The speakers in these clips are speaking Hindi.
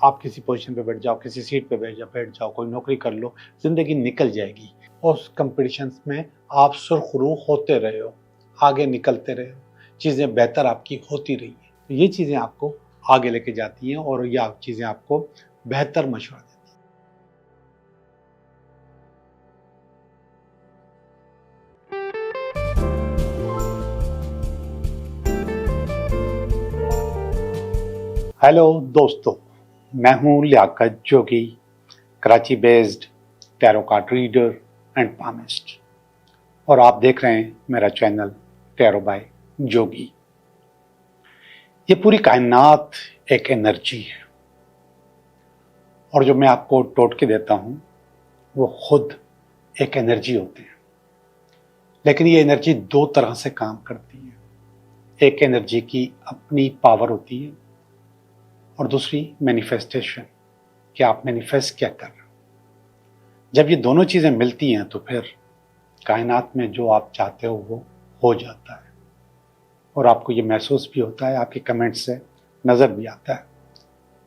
आप किसी पोजीशन पे बैठ जाओ, किसी सीट पे बैठ जाओ, कोई नौकरी कर लो, ज़िंदगी निकल जाएगी। और उस कॉम्पिटिशन्स में आप सुरखरू होते रहे हो, आगे निकलते रहे हो, चीज़ें बेहतर आपकी होती रही हैं। तो ये चीज़ें आपको आगे लेके जाती हैं और ये चीज़ें आपको बेहतर मशवरा देती हैं। हेलो दोस्तों, मैं हूँ Liaquat Jogi, Karachi based tarot card reader and palmist, और आप देख रहे हैं मेरा चैनल टैरो बाय जोगी। ये पूरी कायनात एक एनर्जी है और जो मैं आपको टोटके देता हूँ वो खुद एक एनर्जी होती है, लेकिन ये एनर्जी दो तरह से काम करती है। एक एनर्जी की अपनी पावर होती है और दूसरी मैनिफेस्टेशन, कि आप मैनिफेस्ट क्या कर रहे हो। जब ये दोनों चीज़ें मिलती हैं तो फिर कायनात में जो आप चाहते हो वो हो जाता है और आपको ये महसूस भी होता है, आपके कमेंट्स से नज़र भी आता है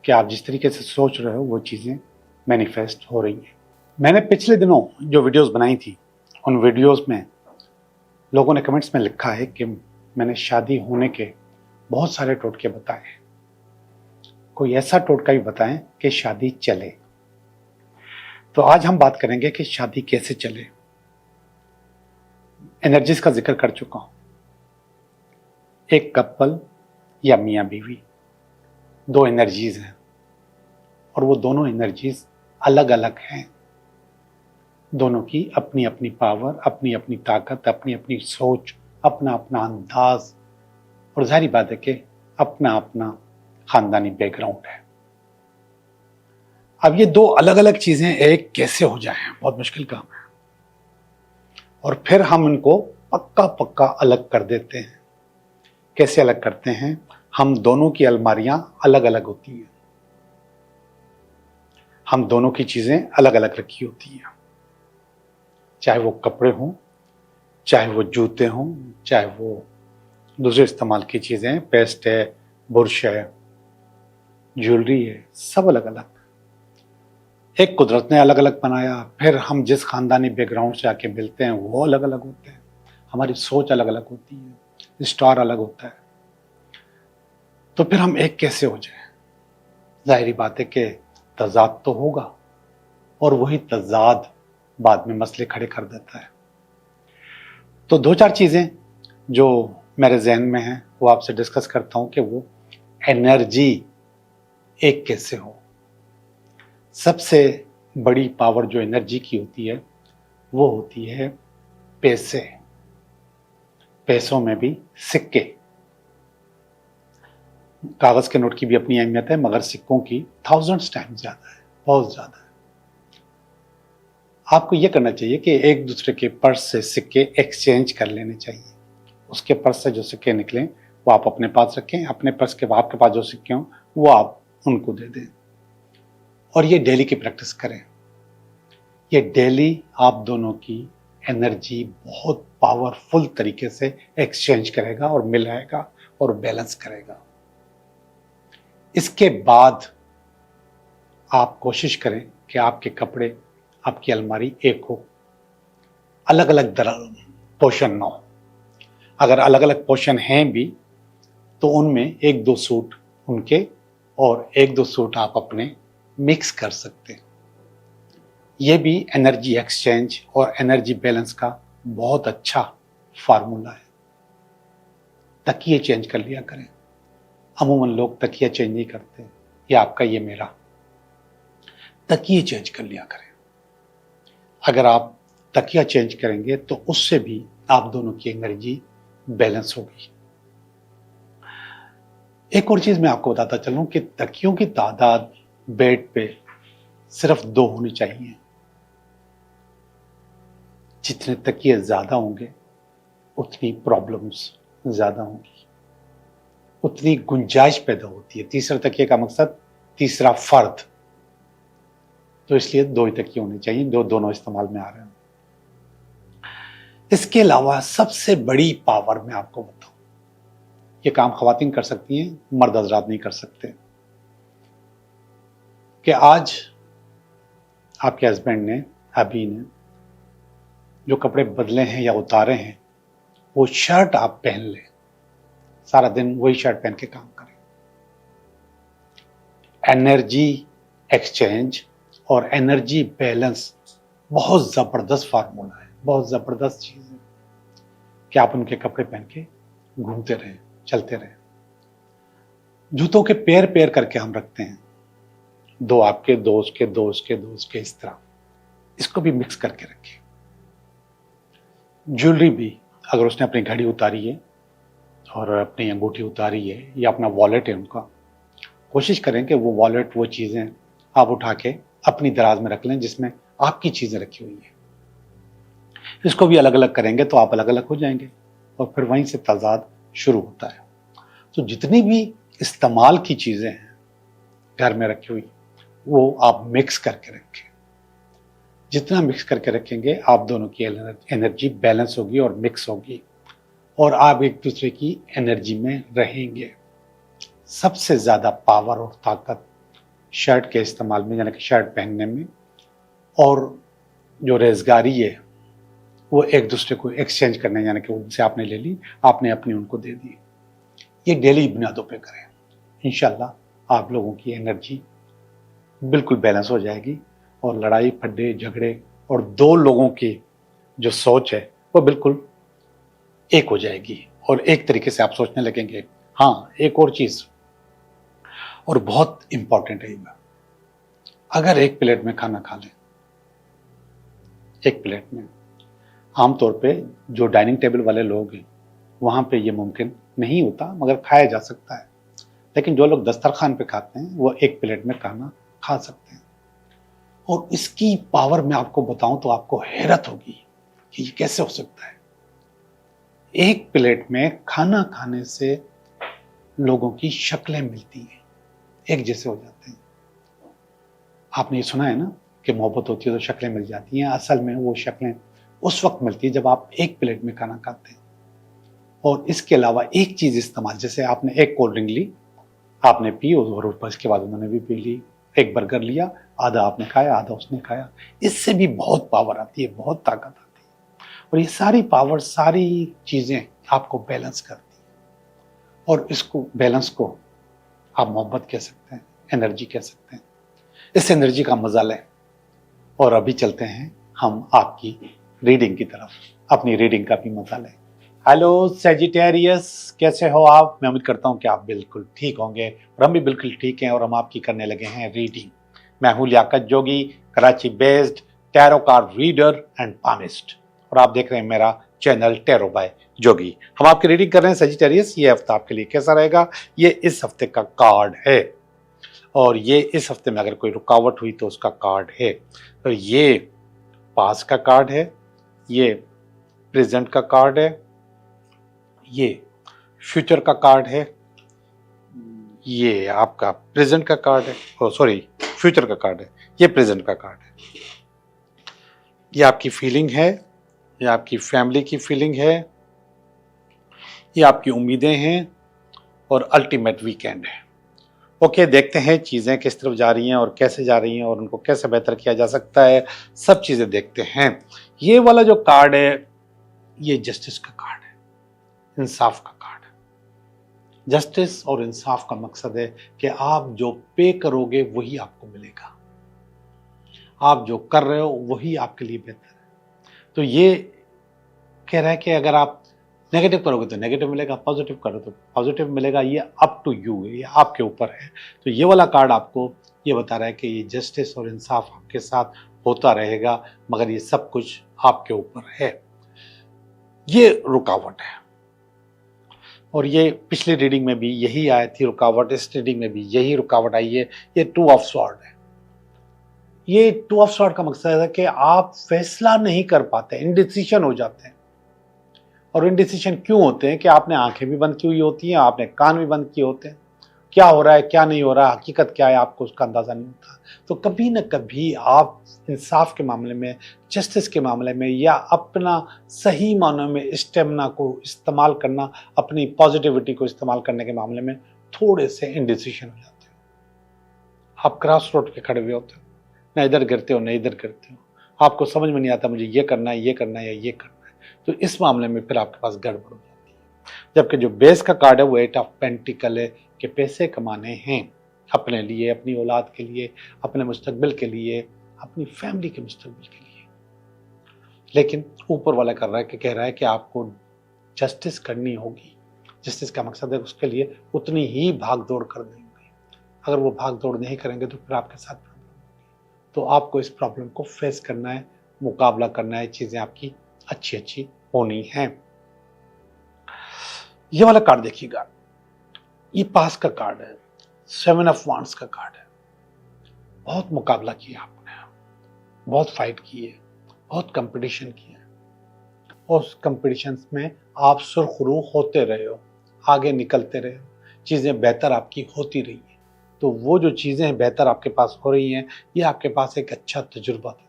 कि आप जिस तरीके से सोच रहे हो वो चीज़ें मैनिफेस्ट हो रही हैं। मैंने पिछले दिनों जो वीडियोस बनाई थी, उन वीडियोस में लोगों ने कमेंट्स में लिखा है कि मैंने शादी होने के बहुत सारे टोटके बताए हैं, कोई ऐसा टोटका भी बताएं कि शादी चले। तो आज हम बात करेंगे कि शादी कैसे चले। एनर्जीज का जिक्र कर चुका हूं। एक कपल या मियां बीवी, दो एनर्जीज हैं और वो दोनों एनर्जीज अलग अलग हैं। दोनों की अपनी अपनी पावर, अपनी अपनी ताकत, अपनी अपनी सोच, अपना अपना अंदाज और जाहिर बात है कि अपना अपना खानदानी बैकग्राउंड है। अब ये दो अलग अलग चीजें एक कैसे हो जाएं, बहुत मुश्किल काम है। और फिर हम इनको पक्का पक्का अलग कर देते हैं। कैसे अलग करते हैं? हम दोनों की अलमारियां अलग अलग होती हैं, हम दोनों की चीजें अलग अलग रखी होती हैं, चाहे वो कपड़े हों, चाहे वो जूते हों, चाहे वो दूसरे इस्तेमाल की चीजें, पेस्ट है, बुरश है, ज्वेलरी है, सब अलग अलग। एक कुदरत ने अलग अलग बनाया, फिर हम जिस खानदानी बैकग्राउंड से आके मिलते हैं वो अलग अलग होते हैं, हमारी सोच अलग अलग होती है, स्टार अलग होता है। तो फिर हम एक कैसे हो जाए? जाहिर बात है कि तजाद तो होगा और वही तजाद बाद में मसले खड़े कर देता है। तो दो चार चीजें जो मेरे जहन में हैं वो आपसे डिस्कस करता हूं कि वो एनर्जी एक कैसे हो। सबसे बड़ी पावर जो एनर्जी की होती है वो होती है पैसे। पैसों में भी सिक्के। कागज के नोट की भी अपनी अहमियत है, मगर सिक्कों की थाउजेंड्स टाइम्स ज्यादा है, बहुत ज्यादा है। आपको यह करना चाहिए कि एक दूसरे के पर्स से सिक्के एक्सचेंज कर लेने चाहिए। उसके पर्स से जो सिक्के निकले वो आप अपने पास रखें, अपने पर्स के आपके पास जो सिक्के हों वो आप उनको दे दें और ये डेली की प्रैक्टिस करें। ये डेली आप दोनों की एनर्जी बहुत पावरफुल तरीके से एक्सचेंज करेगा और मिलाएगा और बैलेंस करेगा। इसके बाद आप कोशिश करें कि आपके कपड़े, आपकी अलमारी एक हो, अलग अलग पोर्शन ना हो। अगर अलग अलग पोर्शन हैं भी तो उनमें एक दो सूट उनके और एक दो सूट आप अपने मिक्स कर सकते हैं। यह भी एनर्जी एक्सचेंज और एनर्जी बैलेंस का बहुत अच्छा फार्मूला है। तकिए चेंज कर लिया करें। अमूमन लोग तकिया चेंज नहीं करते, ये आपका ये मेरा। तकिए चेंज कर लिया करें। अगर आप तकिया चेंज करेंगे तो उससे भी आप दोनों की एनर्जी बैलेंस होगी। एक और चीज मैं आपको बताता चलूं कि तकियों की तादाद बेड पे सिर्फ 2 होनी चाहिए। जितने तकिए ज्यादा होंगे उतनी प्रॉब्लम्स ज्यादा होंगी, उतनी गुंजाइश पैदा होती है। तीसरे तकिए का मकसद तीसरा फर्द, तो इसलिए 2 ही तकिए होने चाहिए, दोनों इस्तेमाल में आ रहे हैं। इसके अलावा सबसे बड़ी पावर मैं आपको बताऊं, ये काम खवातीन कर सकती हैं, मर्द हजरात नहीं कर सकते। कि आज आपके हस्बैंड ने, अभी ने जो कपड़े बदले हैं या उतारे हैं, वो शर्ट आप पहन लें, सारा दिन वही शर्ट पहन के काम करें। एनर्जी एक्सचेंज और एनर्जी बैलेंस बहुत जबरदस्त फार्मूला है, बहुत जबरदस्त चीज है कि आप उनके कपड़े पहन के घूमते रहें, चलते रहें। जूतों के पेयर पेयर करके हम रखते हैं, दो आपके, दो उसके, दो उसके, दो उसके, इस तरह इसको भी मिक्स करके रखें। ज्वेलरी भी, अगर उसने अपनी घड़ी उतारी है और अपनी अंगूठी उतारी है या अपना वॉलेट है उनका, कोशिश करें कि वो वॉलेट, वो चीज़ें आप उठा के अपनी दराज में रख लें जिसमें आपकी चीज़ें रखी हुई हैं। इसको भी अलग अलग करेंगे तो आप अलग अलग हो जाएंगे और फिर वहीं से तजाद शुरू होता है। तो जितनी भी इस्तेमाल की चीज़ें हैं घर में रखी हुई, वो आप मिक्स करके रखें। जितना मिक्स करके रखेंगे, आप दोनों की एनर्जी बैलेंस होगी और मिक्स होगी और आप एक दूसरे की एनर्जी में रहेंगे। सबसे ज़्यादा पावर और ताकत शर्ट के इस्तेमाल में, यानी कि शर्ट पहनने में, और जो रेज़गारी है वो एक दूसरे को एक्सचेंज करने, यानी कि उनसे आपने ले ली, आपने अपनी उनको दे दी। ये डेली बुनियादों पे करें, इंशाल्लाह आप लोगों की एनर्जी बिल्कुल बैलेंस हो जाएगी और लड़ाई फड्डे झगड़े और दो लोगों की जो सोच है वो बिल्कुल एक हो जाएगी और एक तरीके से आप सोचने लगेंगे। हाँ, एक और चीज़ और बहुत इंपॉर्टेंट है ये, अगर एक प्लेट में खाना खा लें, एक प्लेट में, आमतौर पे जो डाइनिंग टेबल वाले लोग हैं वहाँ पे ये मुमकिन नहीं होता, मगर खाया जा सकता है। लेकिन जो लोग दस्तरखान पे खाते हैं वो एक प्लेट में खाना खा सकते हैं। और इसकी पावर मैं आपको बताऊं तो आपको हैरत होगी कि ये कैसे हो सकता है। एक प्लेट में खाना खाने से लोगों की शक्लें मिलती हैं, एक जैसे हो जाते हैं। आपने ये सुना है ना कि मोहब्बत होती है तो शक्लें मिल जाती हैं। असल में वो शक्लें उस वक्त मिलती है जब आप एक प्लेट में खाना खाते हैं। और इसके अलावा एक चीज़ इस्तेमाल, जैसे आपने एक कोल्ड ड्रिंक ली, आपने पी और उसके बाद उन्होंने भी पी ली, एक बर्गर लिया, आधा आपने खाया, आधा उसने खाया, इससे भी बहुत पावर आती है, बहुत ताकत आती है। और ये सारी पावर, सारी चीज़ें आपको बैलेंस करती हैं। और इसको, बैलेंस को आप मोहब्बत कह सकते हैं, एनर्जी कह सकते हैं। इस एनर्जी का मजा लें। और अभी चलते हैं हम आपकी रीडिंग की तरफ, अपनी रीडिंग का भी मजा लें। हेलो सेजिटेरियस, कैसे हो आप? मैं उम्मीद करता हूं कि आप बिल्कुल ठीक होंगे और हम भी बिल्कुल ठीक हैं। और हम आपकी करने लगे हैं रीडिंग। मैं हूं Liaquat Jogi, Karachi based tarot card reader and palmist, और आप देख रहे हैं मेरा चैनल टैरो बाय जोगी। हम आपकी रीडिंग कर रहे हैं सेजिटेरियस। ये हफ्ता आपके लिए कैसा रहेगा? ये इस हफ्ते का कार्ड है और ये इस हफ्ते में अगर कोई रुकावट हुई तो उसका कार्ड है। तो ये पास का कार्ड है, ये प्रेजेंट का कार्ड है, ये फ्यूचर का कार्ड है, ये आपका प्रेजेंट का कार्ड है, सॉरी फ्यूचर का कार्ड है, ये प्रेजेंट का कार्ड है। ये आपकी फीलिंग है, ये आपकी फैमिली की फीलिंग है, ये आपकी उम्मीदें हैं और अल्टीमेट वीकेंड है। ओके, देखते हैं चीज़ें किस तरफ जा रही हैं और कैसे जा रही हैं और उनको कैसे बेहतर किया जा सकता है, सब चीज़ें देखते हैं। ये वाला जो कार्ड है, ये जस्टिस का कार्ड है, इंसाफ का कार्ड है। जस्टिस और इंसाफ का मकसद है कि आप जो पे करोगे वही आपको मिलेगा, आप जो कर रहे हो वही आपके लिए बेहतर है। तो ये कह रहा है कि अगर आप नेगेटिव करोगे तो नेगेटिव मिलेगा, पॉजिटिव करो तो पॉजिटिव मिलेगा। ये अप टू यू है, ये आपके ऊपर है। तो ये वाला कार्ड आपको ये बता रहा है कि ये जस्टिस और इंसाफ आपके साथ होता रहेगा, मगर ये सब कुछ आपके ऊपर है। ये रुकावट है और ये पिछली रीडिंग में भी यही आई थी रुकावट, इस रीडिंग में भी यही रुकावट आई है। ये टू ऑफ स्वॉर्ड है। ये टू ऑफ स्वॉर्ड का मकसद है कि आप फैसला नहीं कर पाते, इनडिसीजन हो जाते हैं। और इनडिसीजन क्यों होते हैं? कि आपने आंखें भी बंद की हुई होती हैं, आपने कान भी बंद किए होते हैं, क्या हो रहा है क्या नहीं हो रहा, हकीकत क्या है आपको उसका अंदाजा नहीं होता। तो कभी न कभी आप इंसाफ के मामले में, जस्टिस के मामले में, या अपना सही मानों में स्टेमिना को इस्तेमाल करना, अपनी पॉजिटिविटी को इस्तेमाल करने के मामले में थोड़े से इनडिसीजन हो जाते हैं। आप क्रॉस रोड पे खड़े हुए होते हो, ना इधर गिरते हो ना इधर गिरते हो, आपको समझ में नहीं आता मुझे ये करना है, ये करना है या ये करना है, तो इस मामले में फिर आपके पास गड़बड़ हो जाती है। जबकि जो बेस का कार्ड है वो 8 ऑफ पेंटिकल है कि पैसे कमाने हैं अपने लिए, अपनी औलाद के लिए, अपने मुस्तकबिल के लिए, अपनी फैमिली के मुस्तकबिल के लिए। लेकिन ऊपर वाला कर रहा है कि कह रहा है कि आपको जस्टिस करनी होगी। जस्टिस का मकसद है उसके लिए उतनी ही भाग दौड़ करनी होगी। अगर वो भाग दौड़ नहीं करेंगे तो फिर आपके साथ प्रॉब्लम होगी। तो आपको इस प्रॉब्लम को फेस करना है, मुकाबला करना है, चीजें आपकी अच्छी अच्छी होनी है। ये वाला कार्ड देखिएगा, ये पास का कार्ड है, 7 ऑफ वांड्स का कार्ड है। बहुत मुकाबला किया आपने, बहुत फाइट की है, बहुत कंपटीशन किया है, और उस कंपटीशन में आप सुरखरू होते रहे हो, आगे निकलते रहे हो, चीज़ें बेहतर आपकी होती रही है। तो वो जो चीज़ें बेहतर आपके पास हो रही हैं, ये आपके पास एक अच्छा तजुर्बा था,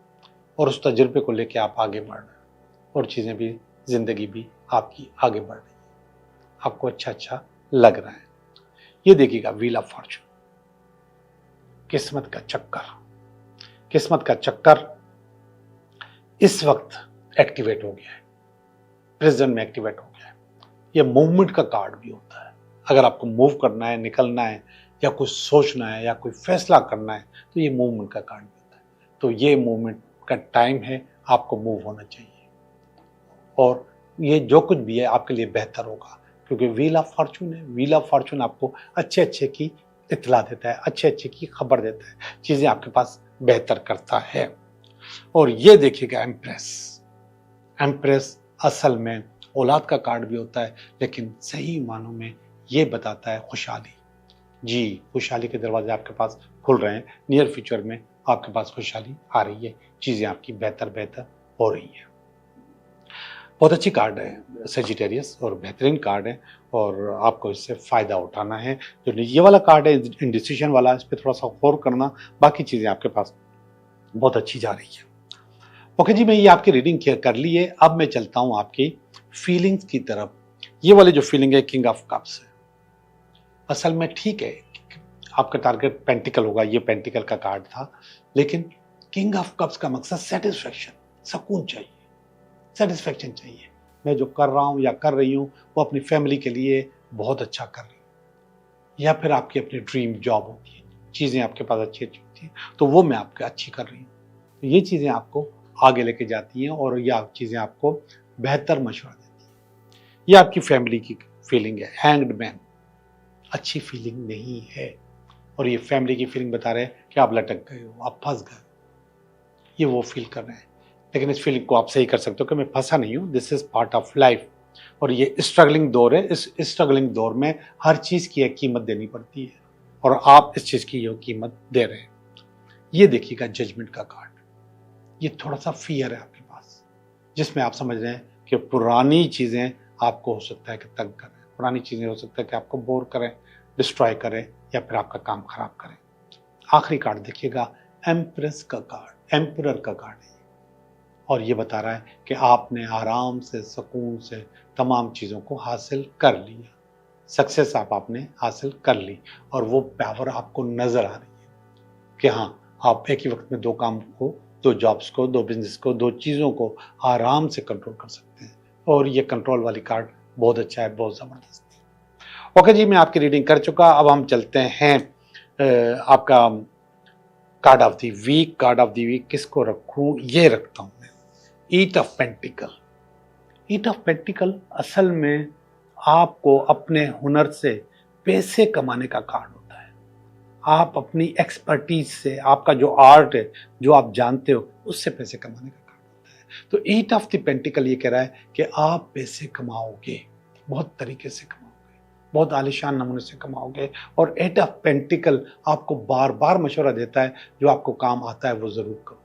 और उस तजुर्बे को लेके आप आगे बढ़ रहे हो, और चीज़ें भी, ज़िंदगी भी आपकी आगे बढ़ रही है, आपको अच्छा अच्छा लग रहा है। ये देखिएगा, व्हील ऑफ फॉर्चून, किस्मत का चक्कर। किस्मत का चक्कर इस वक्त एक्टिवेट हो गया है, प्रेजेंट में एक्टिवेट हो गया है। ये मूवमेंट का कार्ड भी होता है। अगर आपको मूव करना है, निकलना है, या कुछ सोचना है, या कोई फैसला करना है, तो ये मूवमेंट का कार्ड भी होता है। तो ये मूवमेंट का टाइम है, आपको मूव होना चाहिए, और ये जो कुछ भी है आपके लिए बेहतर होगा, क्योंकि व्हील ऑफ फॉर्चून है। व्हील ऑफ फॉर्चून आपको अच्छे अच्छे की इत्तला देता है, अच्छे अच्छे की खबर देता है, चीज़ें आपके पास बेहतर करता है। और ये देखिएगा, एम्प्रेस। एम्प्रेस असल में औलाद का कार्ड भी होता है, लेकिन सही मानों में ये बताता है खुशहाली। जी, खुशहाली के दरवाजे आपके पास खुल रहे हैं। नियर फ्यूचर में आपके पास खुशहाली आ रही है, चीज़ें आपकी बेहतर बेहतर हो रही है। बहुत अच्छी कार्ड है सेजिटेरियस, और बेहतरीन कार्ड है, और आपको इससे फ़ायदा उठाना है। जो ये वाला कार्ड है इंडिसीजन वाला, इस पर थोड़ा सा गौर करना, बाकी चीज़ें आपके पास बहुत अच्छी जा रही है। ओके जी, मैं ये आपकी रीडिंग कर ली है। अब मैं चलता हूँ आपकी फीलिंग्स की तरफ। ये वाली जो फीलिंग है किंग ऑफ कप्स है। असल में ठीक है, आपका टारगेट पेंटिकल होगा, ये पेंटिकल का कार्ड था, लेकिन किंग ऑफ कप्स का मकसद सेटिस्फेक्शन, सुकून चाहिए, सेटिस्फेक्शन चाहिए। मैं जो कर रहा हूँ या कर रही हूँ वो अपनी फैमिली के लिए बहुत अच्छा कर रही हूँ, या फिर आपकी अपनी ड्रीम जॉब होती है, चीज़ें आपके पास अच्छी अच्छी होती हैं, तो वो मैं आपके अच्छी कर रही हूँ। तो ये चीज़ें आपको आगे लेके जाती हैं, और ये चीज़ें आपको बेहतर मशवरा देती हैं। ये आपकी फैमिली की फीलिंग है। हैंग्ड मैन अच्छी फीलिंग नहीं है, और ये फैमिली की फीलिंग बता रहे हैं कि आप लटक गए हो, आप फंस गए हो, ये वो फील कर रहे हैं। लेकिन इस फीलिंग को आप सही कर सकते हो कि मैं फंसा नहीं हूँ, this is part of life, और ये स्ट्रगलिंग दौर है। इस स्ट्रगलिंग दौर में हर चीज़ की एक कीमत देनी पड़ती है, और आप इस चीज़ की ये कीमत दे रहे हैं। ये देखिएगा जजमेंट का कार्ड, ये थोड़ा सा फियर है आपके पास, जिसमें आप समझ रहे हैं कि पुरानी चीज़ें आपको हो सकता है कि तंग करें, पुरानी चीज़ें हो सकता है कि आपको बोर करें, डिस्ट्रॉय करें, या फिर आपका काम खराब करें। आखिरी कार्ड देखिएगा, एम्प्रेस का कार्ड, एम्परर का कार्ड है, और ये बता रहा है कि आपने आराम से, सुकून से तमाम चीज़ों को हासिल कर लिया, सक्सेस आपने हासिल कर ली, और वो पावर आपको नज़र आ रही है कि हाँ, आप एक ही वक्त में 2 काम को, 2 जॉब्स को, 2 बिजनेस को, 2 चीज़ों को आराम से कंट्रोल कर सकते हैं। और ये कंट्रोल वाली कार्ड बहुत अच्छा है, बहुत ज़बरदस्त है। ओके जी, मैं आपकी रीडिंग कर चुका। अब हम चलते हैं आपका card of the week. Card of the week किसको रखूं? ये रखता हूं मैं, eight of pentacle. Eight of pentacle असल में आपको अपने हुनर से पैसे कमाने का कार्ड होता है। आप अपनी एक्सपर्टीज से, आपका जो आर्ट है, जो आप जानते हो, उससे पैसे कमाने का कार्ड होता है। तो ईट ऑफ द पेंटिकल ये कह रहा है कि आप पैसे कमाओगे, बहुत तरीके से कमाओगे, बहुत आलिशान नमूने से कमाओगे। और एट ऑफ पेंटिकल आपको बार बार मशवरा देता है, जो आपको काम आता है वो जरूर करो,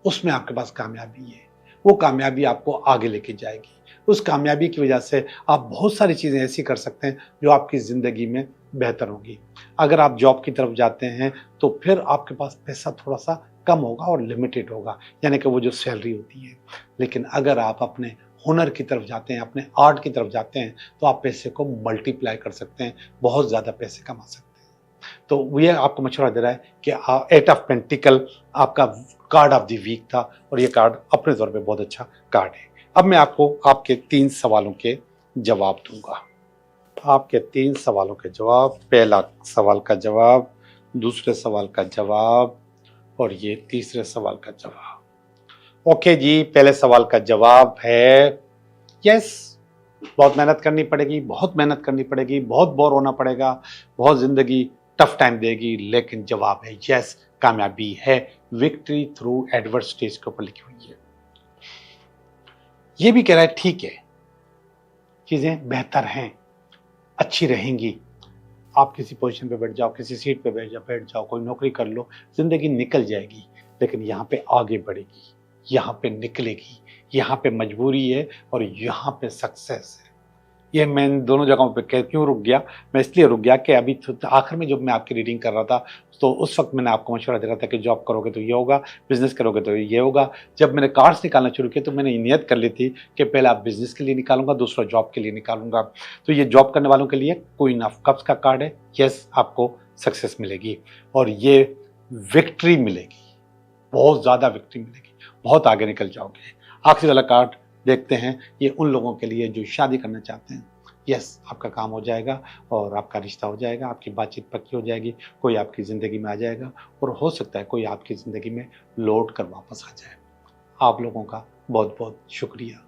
उसमें आपके पास कामयाबी है, वो कामयाबी आपको आगे लेके जाएगी। उस कामयाबी की वजह से आप बहुत सारी चीज़ें ऐसी कर सकते हैं जो आपकी ज़िंदगी में बेहतर होगी। अगर आप जॉब की तरफ जाते हैं तो फिर आपके पास पैसा थोड़ा सा कम होगा और लिमिटेड होगा, यानी कि वो जो सैलरी होती है। लेकिन अगर आप अपने हुनर की तरफ जाते हैं, अपने आर्ट की तरफ जाते हैं, तो आप पैसे को मल्टीप्लाई कर सकते हैं, बहुत ज़्यादा पैसे कमा सकते हैं। तो ये आपको मशवरा दे रहा है कि 8 ऑफ पेंटिकल आपका कार्ड ऑफ द वीक था और ये कार्ड अपने तौर पे बहुत अच्छा कार्ड है। अब मैं आपको आपके 3 सवालों के जवाब दूंगा। आपके 3 सवालों के जवाब, पहला सवाल का जवाब, दूसरे सवाल का जवाब और ये तीसरे सवाल का जवाब। ओके जी, पहले सवाल का जवाब है यस। बहुत मेहनत करनी पड़ेगी, बहुत मेहनत करनी पड़ेगी, बहुत बोर होना पड़ेगा, बहुत जिंदगी टफ टाइम देगी, लेकिन जवाब है यस, कामयाबी है। विक्ट्री थ्रू एडवर्सिटीज के ऊपर लिखी हुई है। ये भी कह रहा है ठीक है, चीजें बेहतर हैं, अच्छी रहेंगी। आप किसी पोजीशन पे बैठ जाओ, किसी सीट पे बैठ जाओ, कोई नौकरी कर लो, जिंदगी निकल जाएगी, लेकिन यहाँ पे आगे बढ़ेगी, यहाँ पे निकलेगी, यहाँ पे मजबूरी है और यहाँ पे सक्सेस है। ये मैं इन दोनों जगहों पे क्यों रुक गया? मैं इसलिए रुक गया कि अभी आखिर में जब मैं आपकी रीडिंग कर रहा था तो उस वक्त मैंने आपको मशवरा दे रहा था कि जॉब करोगे तो ये होगा, बिजनेस करोगे तो ये होगा। जब मैंने कार्ड्स निकालना शुरू किया तो मैंने नियत कर ली थी कि पहले आप बिजनेस के लिए निकालूंगा, दूसरा जॉब के लिए निकालूंगा। तो ये जॉब करने वालों के लिए क्वीन ऑफ कप्स का कार्ड है। यस, आपको सक्सेस मिलेगी और ये विक्ट्री मिलेगी, बहुत ज़्यादा विक्ट्री मिलेगी, बहुत आगे निकल जाओगे। आखिरी वाला कार्ड देखते हैं, ये उन लोगों के लिए जो शादी करना चाहते हैं। यस, आपका काम हो जाएगा और आपका रिश्ता हो जाएगा, आपकी बातचीत पक्की हो जाएगी, कोई आपकी ज़िंदगी में आ जाएगा और हो सकता है कोई आपकी ज़िंदगी में लौट कर वापस आ जाए। आप लोगों का बहुत बहुत शुक्रिया।